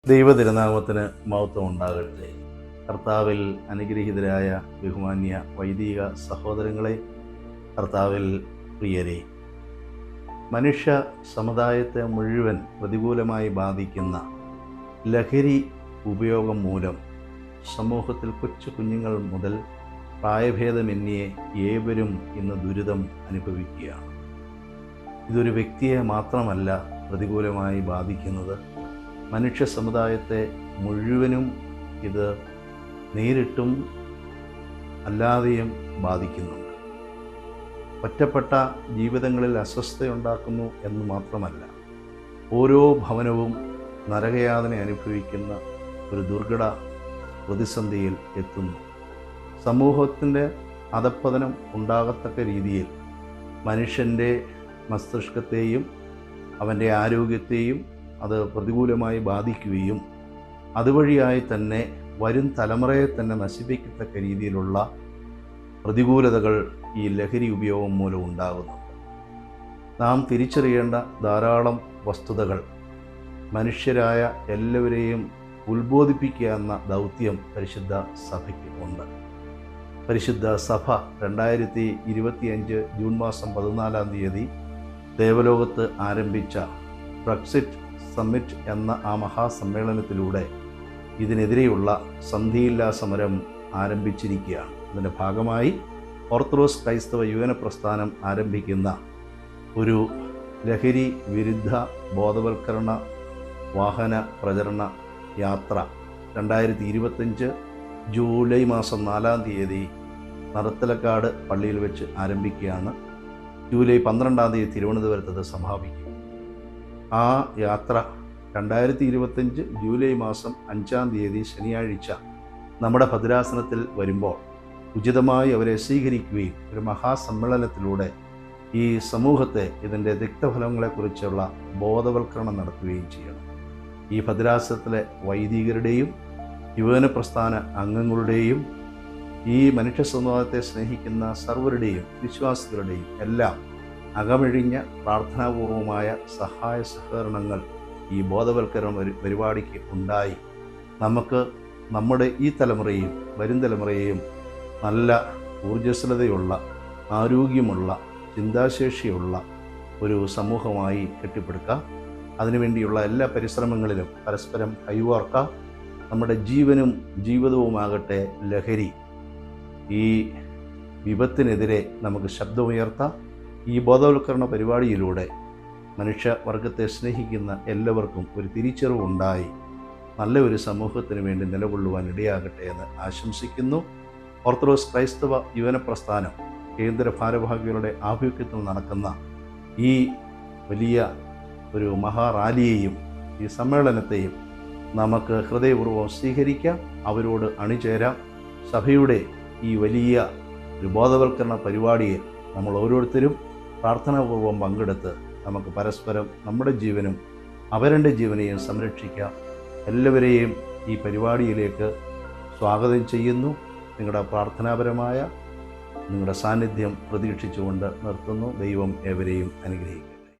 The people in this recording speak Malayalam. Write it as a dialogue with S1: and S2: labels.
S1: ദൈവതിരുനാമത്തിന് മഹത്വം ഉണ്ടാകട്ടെ. കർത്താവിൽ അനുഗ്രഹീതരായ ബഹുമാന്യ വൈദിക സഹോദരങ്ങളെ, കർത്താവിൽ പ്രിയരെ, മനുഷ്യ സമുദായത്തെ മുഴുവൻ പ്രതികൂലമായി ബാധിക്കുന്ന ലഹരി ഉപയോഗം മൂലം സമൂഹത്തിൽ കൊച്ചു കുഞ്ഞുങ്ങൾ മുതൽ പ്രായഭേദമന്യേ ഏവരും ഇന്ന് ദുരിതം അനുഭവിക്കുകയാണ്. ഇതൊരു വ്യക്തിയെ മാത്രമല്ല പ്രതികൂലമായി ബാധിക്കുന്നത്, മനുഷ്യ സമുദായത്തെ മുഴുവനും ഇത് നേരിട്ടും അല്ലാതെയും ബാധിക്കുന്നുണ്ട്. ഒറ്റപ്പെട്ട ജീവിതങ്ങളിൽ അസ്വസ്ഥതയുണ്ടാക്കുന്നു എന്ന് മാത്രമല്ല, ഓരോ ഭവനവും നരകയാതന അനുഭവിക്കുന്ന ഒരു ദുർഘട പ്രതിസന്ധിയിൽ എത്തുന്നു. സമൂഹത്തിൻ്റെ അധപ്പതനം ഉണ്ടാകത്തക്ക രീതിയിൽ മനുഷ്യൻ്റെ മസ്തിഷ്കത്തെയും അവൻ്റെ ആരോഗ്യത്തെയും അത് പ്രതികൂലമായി ബാധിക്കുകയും അതുവഴിയായി തന്നെ വരും തലമുറയെ തന്നെ നശിപ്പിക്കത്തക്ക രീതിയിലുള്ള പ്രതികൂലതകൾ ഈ ലഹരി ഉപയോഗം മൂലം ഉണ്ടാകുന്നുണ്ട്. നാം തിരിച്ചറിയേണ്ട ധാരാളം വസ്തുതകൾ മനുഷ്യരായ എല്ലാവരെയും ഉത്ബോധിപ്പിക്കുക എന്ന ദൗത്യം പരിശുദ്ധ സഭയ്ക്ക് ഉണ്ട്. പരിശുദ്ധ സഭ 2025 ജൂൺ മാസം 14 ദേവലോകത്ത് ആരംഭിച്ച ബ്രെക്സിറ്റ് സമ്മിറ്റ് എന്ന ആ മഹാസമ്മേളനത്തിലൂടെ ഇതിനെതിരെയുള്ള സന്ധിയില്ലാ സമരം ആരംഭിച്ചിരിക്കുകയാണ്. ഇതിൻ്റെ ഭാഗമായി ഓർത്തഡോക്സ് ക്രൈസ്തവ യുവന പ്രസ്ഥാനം ആരംഭിക്കുന്ന ഒരു ലഹരി വിരുദ്ധ ബോധവൽക്കരണ വാഹന പ്രചരണ യാത്ര 2025 ജൂലൈ മാസം 4 നറുത്തലക്കാട് പള്ളിയിൽ വെച്ച് ആരംഭിക്കുകയാണ്. ജൂലൈ 12 തിരുവനന്തപുരത്ത് സമാപിക്കും. ആ യാത്ര 2025 ജൂലൈ മാസം 5 ശനിയാഴ്ച നമ്മുടെ ഭദ്രാസനത്തിൽ വരുമ്പോൾ ഉചിതമായി അവരെ സ്വീകരിക്കുകയും ഒരു മഹാസമ്മേളനത്തിലൂടെ ഈ സമൂഹത്തെ ഇതിൻ്റെ തിക്തഫലങ്ങളെക്കുറിച്ചുള്ള ബോധവൽക്കരണം നടത്തുകയും ചെയ്യണം. ഈ ഭദ്രാസനത്തിലെ വൈദികരുടെയും യുവന പ്രസ്ഥാന അംഗങ്ങളുടെയും ഈ മനുഷ്യ സമുദായത്തെ സ്നേഹിക്കുന്ന സർവരുടെയും വിശ്വാസികളുടെയും എല്ലാം അകമഴിഞ്ഞ പ്രാർത്ഥനാപൂർവമായ സഹായ സഹകരണങ്ങൾ ഈ ബോധവൽക്കരണ പരിപാടിക്ക് ഉണ്ടായി നമുക്ക് നമ്മുടെ ഈ തലമുറയെയും വരും തലമുറയെയും നല്ല ഊർജ്ജസ്വലതയുള്ള, ആരോഗ്യമുള്ള, ചിന്താശേഷിയുള്ള ഒരു സമൂഹമായി കെട്ടിപ്പടുക്കാം. അതിനുവേണ്ടിയുള്ള എല്ലാ പരിശ്രമങ്ങളിലും പരസ്പരം കൈകോർക്കാം. നമ്മുടെ ജീവനും ജീവിതവുമാകട്ടെ ലഹരി. ഈ വിപത്തിനെതിരെ നമുക്ക് ശബ്ദമുയർത്താം. ഈ ബോധവൽക്കരണ പരിപാടിയിലൂടെ മനുഷ്യവർഗത്തെ സ്നേഹിക്കുന്ന എല്ലാവർക്കും ഒരു തിരിച്ചറിവുണ്ടായി നല്ല ഒരു സമൂഹത്തിന് വേണ്ടി നിലകൊള്ളുവാൻ ഇടയാകട്ടെ എന്ന് ആശംസിക്കുന്നു. ഓർത്തഡോക്സ് ക്രൈസ്തവ യുവന പ്രസ്ഥാനം കേന്ദ്ര ഭാരവാഹികളുടെ ആഭിമുഖ്യത്തിൽ നടക്കുന്ന ഈ വലിയ ഒരു മഹാറാലിയെയും ഈ സമ്മേളനത്തെയും നമുക്ക് ഹൃദയപൂർവ്വം സ്വീകരിക്കാം, അവരോട് അണിചേരാം. സഭയുടെ ഈ വലിയ ഒരു ബോധവൽക്കരണ പരിപാടിയിൽ നമ്മൾ ഓരോരുത്തരും പ്രാർത്ഥനാപൂർവ്വം പങ്കെടുത്ത് നമുക്ക് പരസ്പരം നമ്മുടെ ജീവനും അവരുടെ ജീവനെയും സംരക്ഷിക്കാം. എല്ലാവരെയും ഈ പരിപാടിയിലേക്ക് സ്വാഗതം ചെയ്യുന്നു. നിങ്ങളുടെ പ്രാർത്ഥനാപരമായ നിങ്ങളുടെ സാന്നിധ്യം പ്രതീക്ഷിച്ചുകൊണ്ട് നിർത്തുന്നു. ദൈവം ഏവരെയും അനുഗ്രഹിക്കും.